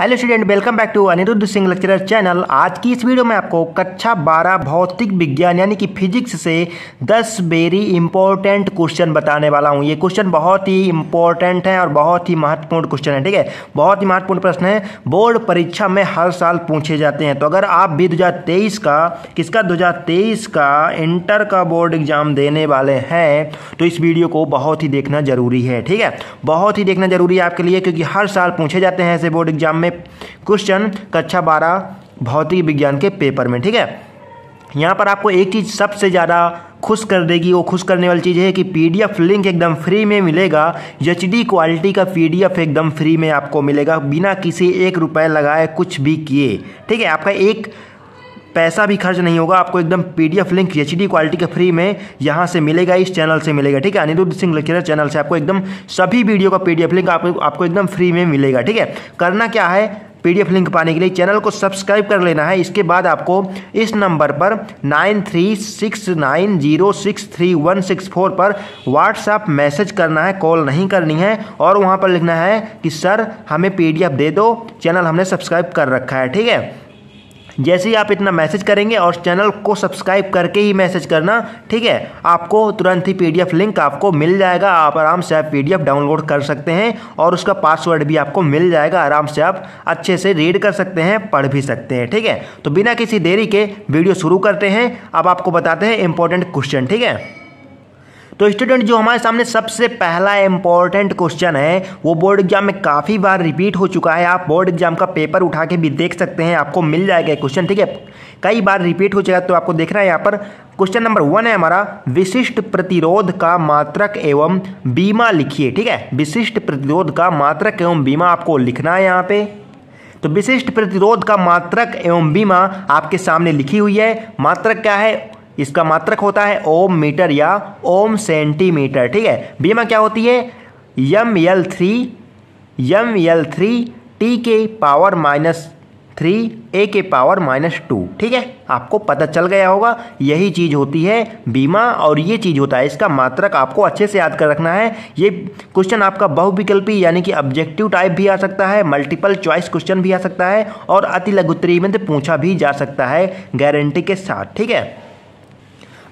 Hello student, welcome back to Anirudh Singh lecturer channel. आज की इस वीडियो में आपको कक्षा 12 भौतिक विज्ञान यानी कि फिजिक्स से 10 वेरी इंपॉर्टेंट क्वेश्चन बताने वाला हूं। ये क्वेश्चन बहुत ही इंपॉर्टेंट है और बहुत ही महत्वपूर्ण क्वेश्चन है। ठीक है, बहुत ही महत्वपूर्ण प्रश्न है, बोर्ड परीक्षा में हर साल पूछे जाते हैं। तो अगर आप भी 2023 का इंटर का बोर्ड एग्जाम देने वाले हैं तो इस वीडियो को बहुत ही देखना जरूरी है। ठीक है, बहुत ही देखना जरूरी है आपके लिए, क्योंकि हर साल पूछे जाते हैं ऐसे बोर्ड एग्जाम में क्वेश्चन कक्षा 12 भौतिक विज्ञान के पेपर में। ठीक है, यहां पर आपको एक चीज सबसे ज्यादा खुश कर देगी, वो खुश करने वाली चीज है कि पीडीएफ लिंक एकदम फ्री में मिलेगा। एचडी क्वालिटी का पीडीएफ एकदम फ्री में आपको मिलेगा, बिना किसी 1 रुपए लगाए, कुछ भी किए। ठीक है, आपका एक पैसा भी खर्च नहीं होगा, आपको एकदम पीडीएफ लिंक एचडी क्वालिटी का फ्री में यहाँ से मिलेगा, इस चैनल से मिलेगा। ठीक है, अनिरुद्ध सिंह लेक्चरर चैनल से आपको एकदम सभी वीडियो का पीडीएफ लिंक आपको एकदम फ्री में मिलेगा। ठीक है, करना क्या है, पीडीएफ लिंक पाने के लिए चैनल को सब्सक्राइब कर लेना है। इसके बाद आपको इस नंबर पर 9369063164 पर व्हाट्सएप मैसेज करना है, कॉल नहीं करनी है, और वहाँ पर लिखना है कि सर हमें पीडीएफ दे दो, चैनल हमने सब्सक्राइब कर रखा है। ठीक है, जैसे ही आप इतना मैसेज करेंगे और चैनल को सब्सक्राइब करके ही मैसेज करना, ठीक है, आपको तुरंत ही पीडीएफ लिंक आपको मिल जाएगा। आप आराम से आप पीडीएफ डाउनलोड कर सकते हैं और उसका पासवर्ड भी आपको मिल जाएगा। आराम से आप अच्छे से रीड कर सकते हैं, पढ़ भी सकते हैं। ठीक है, तो बिना किसी देरी के वीडियो शुरू करते हैं। अब आपको बताते हैं इंपॉर्टेंट क्वेश्चन। ठीक है, तो स्टूडेंट जो हमारे सामने सबसे पहला इंपॉर्टेंट क्वेश्चन है वो बोर्ड एग्जाम में काफ़ी बार रिपीट हो चुका है। आप बोर्ड एग्जाम का पेपर उठा के भी देख सकते हैं, आपको मिल जाएगा क्वेश्चन। ठीक है, कई बार रिपीट हो जाएगा, तो आपको देखना है। यहाँ पर क्वेश्चन नंबर 1 है हमारा, विशिष्ट प्रतिरोध का मात्रक एवं बीमा लिखिए। ठीक है, विशिष्ट प्रतिरोध का मात्रक एवं बीमा आपको लिखना है यहाँ पे। तो विशिष्ट प्रतिरोध का मात्रक एवं बीमा आपके सामने लिखी हुई है। मात्रक क्या है, इसका मात्रक होता है ओम मीटर या ओम सेंटीमीटर। ठीक है, बीमा क्या होती है, ml3 t के पावर -3 a के पावर -2। ठीक है, आपको पता चल गया होगा, यही चीज होती है बीमा और ये चीज होता है इसका मात्रक। आपको अच्छे से याद कर रखना है। ये क्वेश्चन आपका बहुविकल्पी यानी कि ऑब्जेक्टिव टाइप भी आ सकता है, मल्टीपल चॉइस क्वेश्चन भी आ सकता है, और अति लघु उत्तरीय में पूछा भी जा सकता है गारंटी के साथ। ठीक है,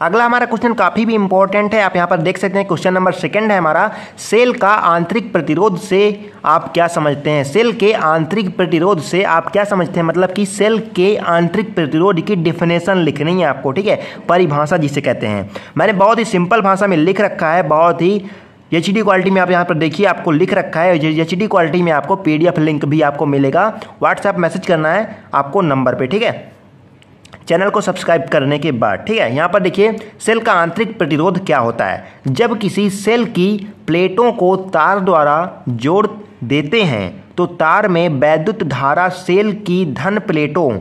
अगला हमारा क्वेश्चन काफ़ी भी इंपॉर्टेंट है, आप यहाँ पर देख सकते हैं। क्वेश्चन नंबर 2 है हमारा, सेल का आंतरिक प्रतिरोध से आप क्या समझते हैं। सेल के आंतरिक प्रतिरोध से आप क्या समझते हैं, मतलब कि सेल के आंतरिक प्रतिरोध की डेफिनेशन लिखनी है आपको। ठीक है, परिभाषा जिसे कहते हैं, मैंने बहुत ही सिंपल भाषा में लिख रखा है, बहुत ही एचडी क्वालिटी में आप यहाँ पर देखिए, आपको लिख रखा है। एचडी क्वालिटी में आपको पीडीएफ लिंक भी आपको मिलेगा। व्हाट्सएप मैसेज करना है आपको नंबर पे। ठीक है, चैनल को सब्सक्राइब करने के बाद। ठीक है, यहाँ पर देखिए, सेल का आंतरिक प्रतिरोध क्या होता है, जब किसी सेल की प्लेटों को तार द्वारा जोड़ देते हैं तो तार में वैद्युत धारा सेल की धन प्लेटों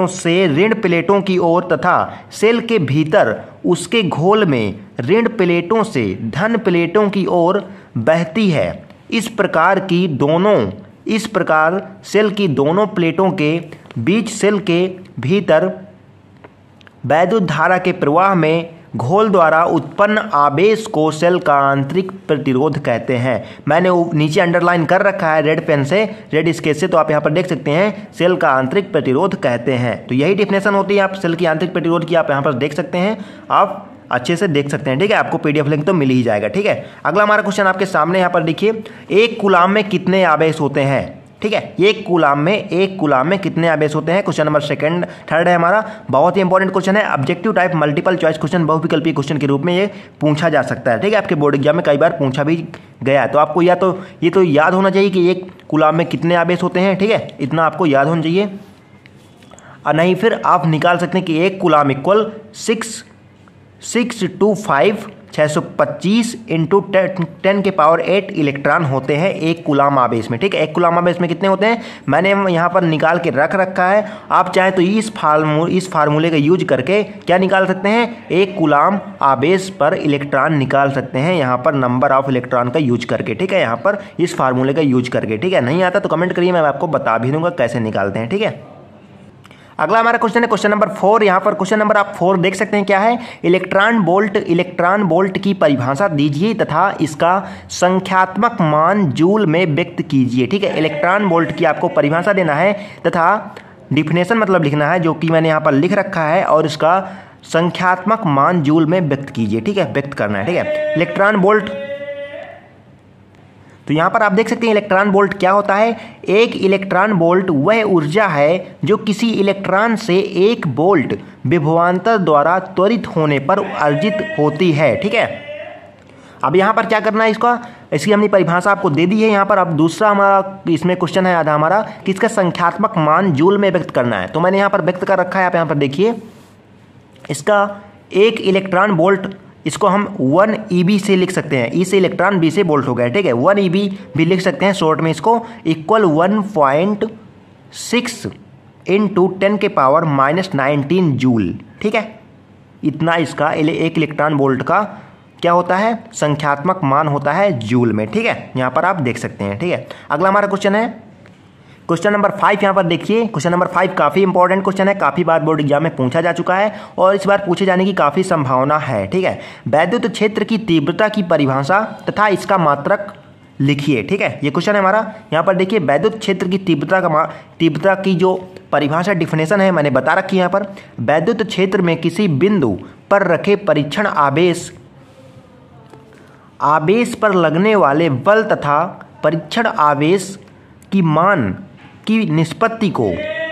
से ऋण प्लेटों की ओर तथा सेल के भीतर उसके घोल में ऋण प्लेटों से धन प्लेटों की ओर बहती है। इस प्रकार सेल की दोनों प्लेटों के बीच सेल के भीतर वैद्युत धारा के प्रवाह में घोल द्वारा उत्पन्न आवेश को सेल का आंतरिक प्रतिरोध कहते हैं। मैंने नीचे अंडरलाइन कर रखा है रेड पेन से, रेड स्केच से, तो आप यहाँ पर देख सकते हैं सेल का आंतरिक प्रतिरोध कहते हैं। तो यही डेफिनेशन होती है, आप सेल की आंतरिक प्रतिरोध की आप यहाँ पर देख सकते हैं, आप अच्छे से देख सकते हैं। ठीक है, आपको पीडीएफ लिंक तो मिल ही जाएगा। ठीक है, अगला हमारा क्वेश्चन आपके सामने यहाँ पर देखिए, एक कूलाम में कितने आवेश होते हैं। ठीक है, एक कूलाम में कितने आवेश होते हैं। क्वेश्चन नंबर 3 है हमारा, बहुत ही इंपॉर्टेंट क्वेश्चन है, objective type multiple choice question, बहुविकल्पी क्वेश्चन के रूप में ये पूछा जा सकता है। ठीक है, आपके बोर्ड एग्जाम में कई बार पूछा भी गया है, तो आपको ये तो याद होना चाहिए कि एक कूलाम में कितने आवेश होते हैं। ठीक है, इतना आपको याद होना चाहिए, और नहीं फिर आप निकाल सकते हैं कि एक कूलाम इक्वल 625 इंटू 10 के पावर 8 इलेक्ट्रॉन होते हैं एक कूलाम आवेश में। ठीक है, एक कूलाम आवेश में कितने होते हैं, मैंने यहाँ पर निकाल के रख रखा है। आप चाहें तो इस फार्मूले का यूज करके क्या निकाल सकते हैं, एक कूलाम आवेश पर इलेक्ट्रॉन निकाल सकते हैं, यहाँ पर नंबर ऑफ इलेक्ट्रॉन का यूज करके। ठीक है, यहाँ पर इस फार्मूले का यूज करके। ठीक है, नहीं आता तो कमेंट करिए, मैं आपको बता भी दूंगा कैसे निकालते हैं। ठीक है, अगला हमारा क्वेश्चन है क्वेश्चन नंबर 4। यहाँ पर क्वेश्चन नंबर आप 4 देख सकते हैं क्या है, इलेक्ट्रॉन बोल्ट की परिभाषा दीजिए तथा इसका संख्यात्मक मान जूल में व्यक्त कीजिए। ठीक है, इलेक्ट्रॉन बोल्ट की आपको परिभाषा देना है तथा डिफिनेशन मतलब लिखना है, जो कि मैंने यहाँ पर लिख रखा है, और इसका संख्यात्मक मान जूल में व्यक्त कीजिए। ठीक है, व्यक्त करना है। ठीक है, इलेक्ट्रॉन बोल्ट, तो यहाँ पर आप देख सकते हैं इलेक्ट्रॉन बोल्ट क्या होता है। एक इलेक्ट्रॉन बोल्ट वह ऊर्जा है जो किसी इलेक्ट्रॉन से एक बोल्ट विभवांतर द्वारा त्वरित होने पर अर्जित होती है। ठीक है, अब यहाँ पर क्या करना है, इसकी हमने परिभाषा आपको दे दी है। यहाँ पर अब दूसरा हमारा इसमें क्वेश्चन है आधा हमारा कि इसका संख्यात्मक मान जूल में व्यक्त करना है। तो मैंने यहाँ पर व्यक्त कर रखा है, आप यहाँ पर देखिए, इसका एक इलेक्ट्रॉन बोल्ट, इसको हम 1 EB से लिख सकते हैं। ई से इलेक्ट्रॉन, बी से बोल्ट हो गया। ठीक है, 1 EB भी लिख सकते हैं शॉर्ट में इसको, इक्वल 1.6 इंटू 10 के पावर -19 जूल। ठीक है, इतना इसका एक इलेक्ट्रॉन बोल्ट का क्या होता है, संख्यात्मक मान होता है जूल में। ठीक है, यहाँ पर आप देख सकते हैं। ठीक है, अगला हमारा क्वेश्चन है क्वेश्चन नंबर 5। यहाँ पर देखिए, क्वेश्चन नंबर 5 काफ़ी इंपॉर्टेंट क्वेश्चन है, काफ़ी बार बोर्ड एग्जाम में पूछा जा चुका है और इस बार पूछे जाने की काफ़ी संभावना है। ठीक है, वैद्युत क्षेत्र की तीव्रता की परिभाषा तथा इसका मात्रक लिखिए। ठीक है, ये क्वेश्चन है हमारा। यहाँ पर देखिए, वैद्युत क्षेत्र की तीव्रता की जो परिभाषा डिफिनेशन है मैंने बता रखी है। यहाँ पर वैद्युत क्षेत्र में किसी बिंदु पर रखे परीक्षण आवेश पर लगने वाले बल तथा परीक्षण आवेश की मान की निष्पत्ति को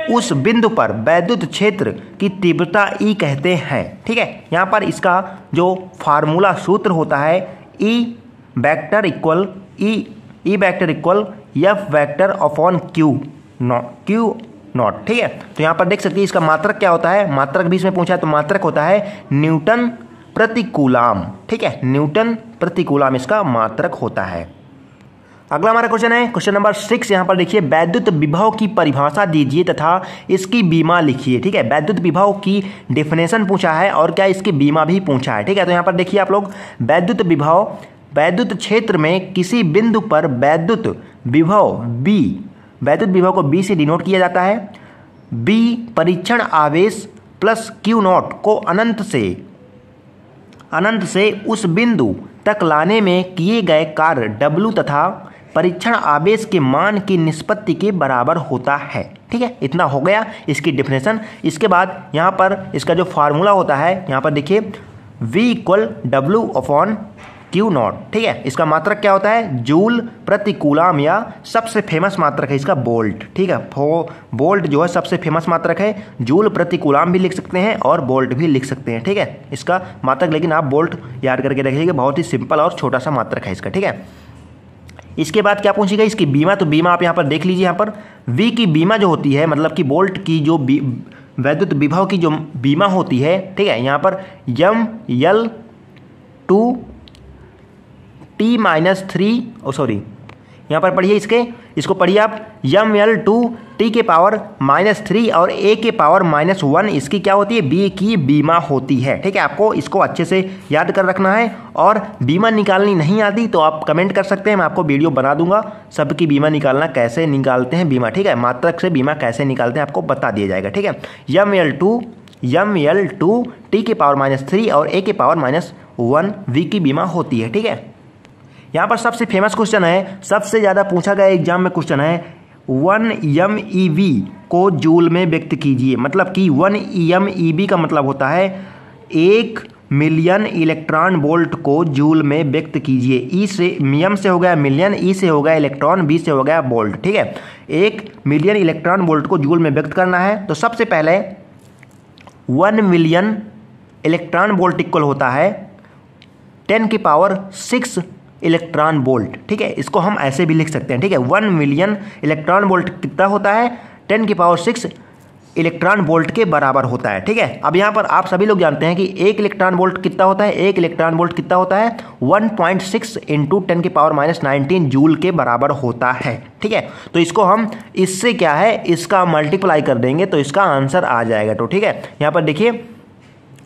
उस बिंदु पर वैद्युत क्षेत्र की तीव्रता ई कहते हैं। ठीक है, यहाँ पर इसका जो फार्मूला सूत्र होता है, E vector equal F vector upon Q not. ठीक है, तो यहाँ पर देख सकते हैं इसका मात्रक क्या होता है, मात्रक भी इसमें पूछा है, तो मात्रक होता है न्यूटन प्रति कूलाम। ठीक है, न्यूटन प्रति कूलाम इसका मात्रक होता है। अगला हमारा क्वेश्चन है क्वेश्चन नंबर 6। यहाँ पर देखिए, वैद्युत विभव की परिभाषा दीजिए तथा इसकी बीमा लिखिए। ठीक है, वैद्युत विभव की डेफिनेशन पूछा है और क्या इसकी बीमा भी पूछा है। ठीक है, तो यहाँ पर देखिए आप लोग, वैद्युत विभव, वैद्युत क्षेत्र में किसी बिंदु पर वैद्युत विभव को बी से डिनोट किया जाता है। बी परीक्षण आवेश प्लस क्यू नॉट को अनंत से उस बिंदु तक लाने में किए गए कार्य डब्ल्यू तथा परीक्षण आवेश के मान की निष्पत्ति के बराबर होता है। ठीक है, इतना हो गया इसकी डेफिनेशन। इसके बाद यहाँ पर इसका जो फार्मूला होता है, यहाँ पर देखिए, V equal W upon Q not. ठीक है, इसका मात्रक क्या होता है, जूल प्रति कूलाम, या सबसे फेमस मात्रक है इसका बोल्ट। ठीक है, बोल्ट जो है सबसे फेमस मात्रक है, जूल प्रति कूलाम भी लिख सकते हैं और बोल्ट भी लिख सकते हैं। ठीक है, इसका मात्रक, लेकिन आप बोल्ट याद करके रखिएगा, बहुत ही सिंपल और छोटा सा मात्रक है इसका। ठीक है, इसके बाद क्या पूछेगा, इसकी बीमा, तो बीमा आप यहाँ पर देख लीजिए। यहाँ पर V की बीमा जो होती है, मतलब कि बोल्ट की जो वैद्युत विभव की जो बीमा होती है, ठीक है, यहाँ पर ML2T-3, यहाँ पर पढ़िए इसको पढ़िए आप, ML2T के पावर -3 और A के पावर -1, इसकी क्या होती है, B की बीमा होती है। ठीक है, आपको इसको अच्छे से याद कर रखना है, और बीमा निकालनी नहीं आती तो आप कमेंट कर सकते हैं, मैं आपको वीडियो बना दूंगा सबकी बीमा निकालना, कैसे निकालते हैं बीमा। ठीक है, मात्रक से बीमा कैसे निकालते हैं आपको बता दिया जाएगा। ठीक है, ML2T के पावर -3 और A के पावर -1 V की बीमा होती है। ठीक है, यहाँ पर सबसे फेमस क्वेश्चन है, सबसे ज़्यादा पूछा गया एग्जाम में क्वेश्चन है, 1 MeV को जूल में व्यक्त कीजिए। मतलब कि 1 MeV का मतलब होता है 1 मिलियन इलेक्ट्रॉन वोल्ट को जूल में व्यक्त कीजिए। ई से एम से हो गया मिलियन, ई से हो गया इलेक्ट्रॉन, बी से हो गया वोल्ट। ठीक है, 1 मिलियन इलेक्ट्रॉन वोल्ट को जूल में व्यक्त करना है, तो सबसे पहले 1 मिलियन इलेक्ट्रॉन वोल्ट इक्वल होता है 10 की पावर 6 इलेक्ट्रॉन वोल्ट। ठीक है, इसको हम ऐसे भी लिख सकते हैं। ठीक है, 1 मिलियन इलेक्ट्रॉन वोल्ट कितना होता है, 10 की पावर 6 इलेक्ट्रॉन वोल्ट के बराबर होता है। ठीक है, अब यहाँ पर आप सभी लोग जानते हैं कि 1 इलेक्ट्रॉन वोल्ट कितना होता है, 1 इलेक्ट्रॉन वोल्ट कितना होता है, 1.6 इंटू 10 की पावर -19 जूल के बराबर होता है। ठीक है, तो इसको हम इससे क्या है, इसका मल्टीप्लाई कर देंगे तो इसका आंसर आ जाएगा। तो ठीक है, यहाँ पर देखिए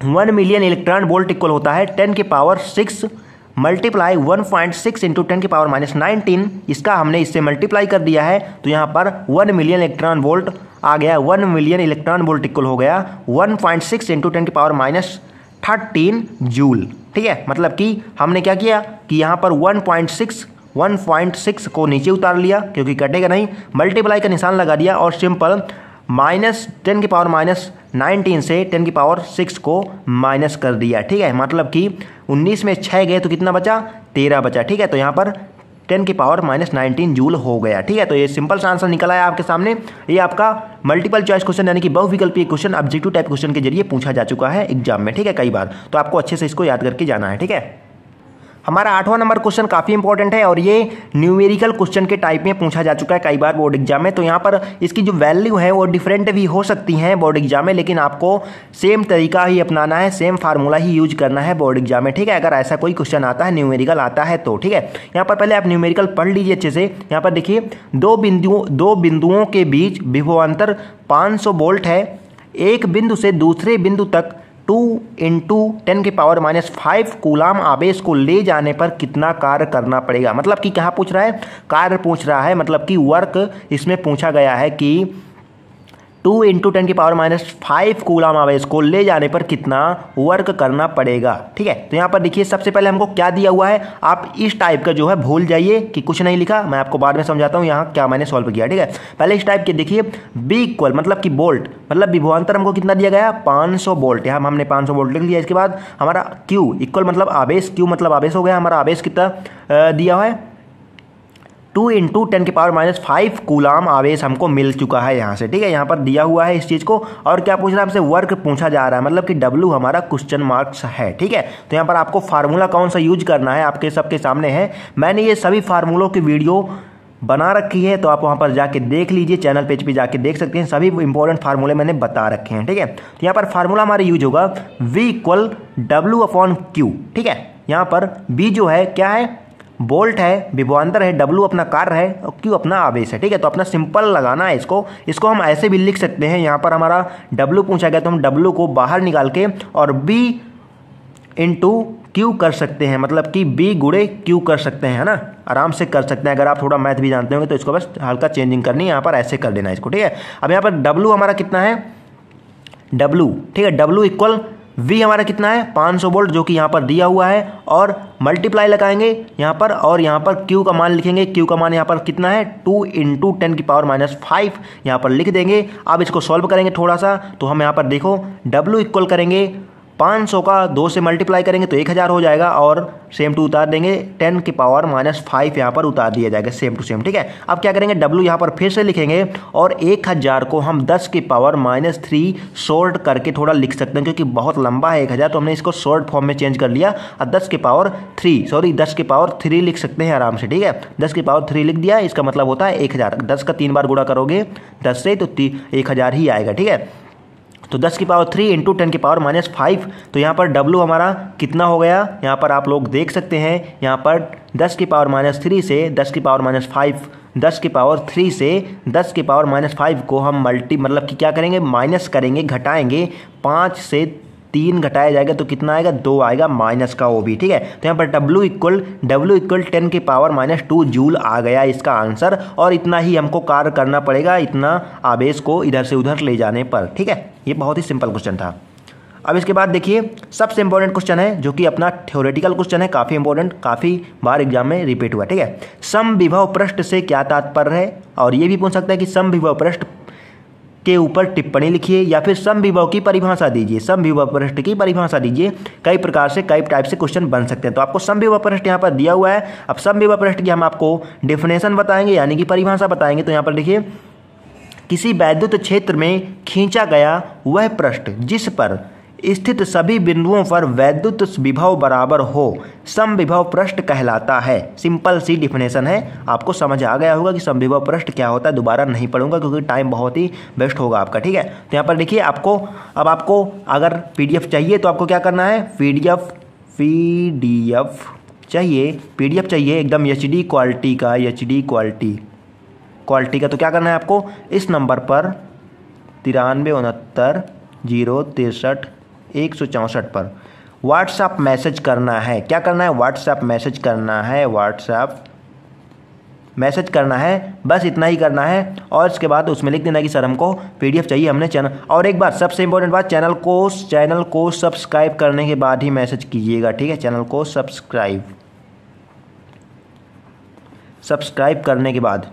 1 मिलियन इलेक्ट्रॉन वोल्ट इक्वल होता है 10 की पावर 6 मल्टीप्लाई 1.6 इंटू 10 की पावर -19, इसका हमने इससे मल्टीप्लाई कर दिया है, तो यहाँ पर 1 मिलियन इलेक्ट्रॉन वोल्ट आ गया 1 मिलियन इलेक्ट्रॉन वोल्ट इक्वल हो गया 1.6 इंटू 10 की पावर माइनस 13 जूल। ठीक है, मतलब कि हमने क्या किया कि यहाँ पर 1.6 को नीचे उतार लिया क्योंकि कटेगा नहीं, मल्टीप्लाई का निशान लगा दिया और सिंपल माइनस 10 की पावर माइनस 19 से 10 की पावर 6 को माइनस कर दिया। ठीक है, मतलब कि 19 में 6 गए तो कितना बचा, 13 बचा। ठीक है, तो यहाँ पर 10 की पावर माइनस 19 जूल हो गया। ठीक है, तो ये सिंपल सा आंसर निकल आया आपके सामने। ये आपका मल्टीपल चॉइस क्वेश्चन यानी कि बहुविकल्पीय क्वेश्चन ऑब्जेक्टिव टाइप क्वेश्चन के जरिए पूछा जा चुका है एग्जाम में। ठीक है, कई बार, तो आपको अच्छे से इसको याद करके जाना है। ठीक है, हमारा 8वां नंबर क्वेश्चन काफ़ी इंपॉर्टेंट है और ये न्यूमेरिकल क्वेश्चन के टाइप में पूछा जा चुका है कई बार बोर्ड एग्जाम में। तो यहाँ पर इसकी जो वैल्यू है वो डिफरेंट भी हो सकती हैं बोर्ड एग्जाम में, लेकिन आपको सेम तरीका ही अपनाना है, सेम फार्मूला ही यूज करना है बोर्ड एग्जाम में। ठीक है, अगर ऐसा कोई क्वेश्चन आता है न्यूमेरिकल आता है तो। ठीक है, यहाँ पर पहले आप न्यूमेरिकल पढ़ लीजिए अच्छे से। यहाँ पर देखिए दो बिंदुओं के बीच विभवांतर 500 वोल्ट है। एक बिंदु से दूसरे बिंदु तक 2 इंटू 10 की पावर माइनस 5 कूलाम आवेश को ले जाने पर कितना कार्य करना पड़ेगा। मतलब कि क्या पूछ रहा है, कार्य पूछ रहा है, मतलब कि वर्क इसमें पूछा गया है कि 2 इंटू 10 की पावर माइनस 5 कूलाम आवेश को ले जाने पर कितना वर्क करना पड़ेगा। ठीक है, तो यहाँ पर देखिए सबसे पहले हमको क्या दिया हुआ है, आप इस टाइप का जो है भूल जाइए कि कुछ नहीं लिखा, मैं आपको बाद में समझाता हूँ यहाँ क्या मैंने सॉल्व किया। ठीक है, पहले इस टाइप के देखिए बी इक्वल मतलब कि वोल्ट, मतलब विभवांतर हमको कितना दिया गया 500 वोल्ट, यहाँ हमने 500 वोल्ट लिख लिया। इसके बाद हमारा क्यू इक्वल मतलब आवेश, क्यू मतलब आवेश हो गया, हमारा आवेश कितना दिया हुआ है 2 इंटू 10 की पावर माइनस 5 कूलाम आवेश हमको मिल चुका है यहाँ से। ठीक है, यहाँ पर दिया हुआ है इस चीज़ को। और क्या पूछ रहा है हमसे, वर्क पूछा जा रहा है, मतलब कि W हमारा क्वेश्चन मार्क्स है। ठीक है, तो यहाँ पर आपको फार्मूला कौन सा यूज करना है आपके सबके सामने है। मैंने ये सभी फार्मूलों की वीडियो बना रखी है, तो आप वहाँ पर जाके देख लीजिए, चैनल पेज पे जाके देख सकते हैं, सभी इंपॉर्टेंट फार्मूले मैंने बता रखे हैं। ठीक है, तो यहाँ पर फार्मूला हमारा यूज होगा V इक्वल W/Q। ठीक है, यहाँ पर B जो है क्या है, वोल्ट है, विभवांतर है, W अपना कार्य है और Q अपना आवेश है। ठीक है, तो अपना सिंपल लगाना है इसको हम ऐसे भी लिख सकते हैं। यहाँ पर हमारा W पूछा गया तो हम W को बाहर निकाल के और B इंटू Q कर सकते हैं, मतलब कि B गुणे Q कर सकते हैं, है ना, आराम से कर सकते हैं। अगर आप थोड़ा मैथ भी जानते होंगे तो इसको बस हल्का चेंजिंग करनी है, यहाँ पर ऐसे कर देना है इसको। ठीक है, अब यहाँ पर W हमारा कितना है W। ठीक है, W इक्वल V हमारा कितना है 500 वोल्ट जो कि यहाँ पर दिया हुआ है, और मल्टीप्लाई लगाएंगे यहाँ पर और यहाँ पर Q का मान लिखेंगे। Q का मान यहाँ पर कितना है 2 इंटू 10 की पावर माइनस 5 यहाँ पर लिख देंगे। अब इसको सॉल्व करेंगे थोड़ा सा, तो हम यहाँ पर देखो W इक्वल करेंगे 500 का 2 से मल्टीप्लाई करेंगे तो 1000 हो जाएगा, और सेम टू उतार देंगे 10 की पावर माइनस 5 यहाँ पर उतार दिया जाएगा सेम टू सेम। ठीक है, अब क्या करेंगे W यहाँ पर फिर से लिखेंगे और 1000 को हम 10 की पावर माइनस 3 शॉर्ट करके थोड़ा लिख सकते हैं, क्योंकि बहुत लंबा है 1000, तो हमने इसको शॉर्ट फॉर्म में चेंज कर लिया और 10 की पावर 3 लिख सकते हैं आराम से। ठीक है, 10 की पावर 3 लिख दिया, इसका मतलब होता है 1000। 10 का 3 बार गुणा करोगे 10 से तो 1000 ही आएगा। ठीक है, तो 10 की पावर 3 इंटू 10 की पावर माइनस 5, तो यहाँ पर W हमारा कितना हो गया, यहाँ पर आप लोग देख सकते हैं, यहाँ पर 10 की पावर माइनस 3 से 10 की पावर माइनस 5, 10 की पावर 3 से 10 की पावर माइनस 5 को हम मतलब कि क्या करेंगे, माइनस करेंगे, घटाएंगे। 5 से 3 घटाया जाएगा तो कितना आएगा, 2 आएगा माइनस का वो भी। ठीक है, तो यहाँ पर W इक्वल 10 की पावर माइनस 2 जूल आ गया इसका आंसर, और इतना ही हमको कार्य करना पड़ेगा, इतना आवेश को इधर से उधर ले जाने पर। ठीक है, ये बहुत ही सिंपल क्वेश्चन था। अब इसके बाद देखिए सबसे इंपॉर्टेंट क्वेश्चन है जो कि अपना थ्योरेटिकल क्वेश्चन है, काफ़ी इंपॉर्टेंट, काफ़ी बार एग्जाम में रिपीट हुआ। ठीक है, समविभव पृष्ठ से क्या तात्पर्य है, और ये भी पूछ सकता है कि समविभव पृष्ठ के ऊपर टिप्पणी लिखिए या फिर समविभव की परिभाषा दीजिए, समविभव पृष्ठ की परिभाषा दीजिए। कई प्रकार से कई टाइप से क्वेश्चन बन सकते हैं, तो आपको समविभव पृष्ठ यहाँ पर दिया हुआ है। अब समविभव पृष्ठ की हम आपको डेफिनेशन बताएंगे यानी कि परिभाषा बताएंगे। तो यहाँ पर देखिए, किसी वैद्युत क्षेत्र में खींचा गया वह पृष्ठ जिस पर स्थित सभी बिंदुओं पर वैद्युत विभव बराबर हो समविभव पृष्ठ कहलाता है। सिंपल सी डिफिनेशन है, आपको समझ आ गया होगा कि समविभव पृष्ठ क्या होता है, दोबारा नहीं पढ़ूंगा क्योंकि टाइम बहुत ही वेस्ट होगा आपका। ठीक है, तो यहाँ पर देखिए आपको अगर PDF चाहिए तो आपको क्या करना है, PDF चाहिए एकदम HD क्वालिटी का, तो क्या करना है आपको, इस नंबर पर 9369 पर व्हाट्सएप मैसेज करना है। क्या करना है, व्हाट्सएप मैसेज करना है, व्हाट्सएप मैसेज करना है, बस इतना ही करना है। और इसके बाद उसमें लिख देना कि सर हमको PDF चाहिए, हमने चैनल। और एक बात सबसे इंपॉर्टेंट बात, चैनल को सब्सक्राइब करने के बाद ही मैसेज कीजिएगा, ठीक है। चैनल को सब्सक्राइब करने के बाद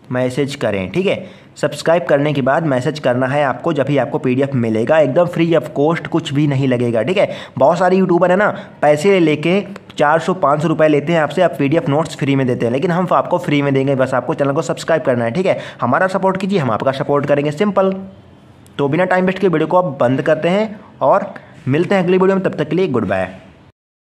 मैसेज करें, ठीक है। सब्सक्राइब करने के बाद मैसेज करना है आपको, जब ही आपको PDF मिलेगा, एकदम फ्री ऑफ कॉस्ट, कुछ भी नहीं लगेगा, ठीक है। बहुत सारे यूट्यूबर है ना, पैसे लेके 400-500 रुपये लेते हैं आपसे, आप PDF नोट्स फ्री में देते हैं, लेकिन हम आपको फ्री में देंगे, बस आपको चैनल को सब्सक्राइब करना है, ठीक है। हमारा सपोर्ट कीजिए, हम आपका सपोर्ट करेंगे, सिंपल। तो बिना टाइम वेस्ट के वीडियो को आप बंद करते हैं और मिलते हैं अगली वीडियो में, तब तक के लिए गुड बाय।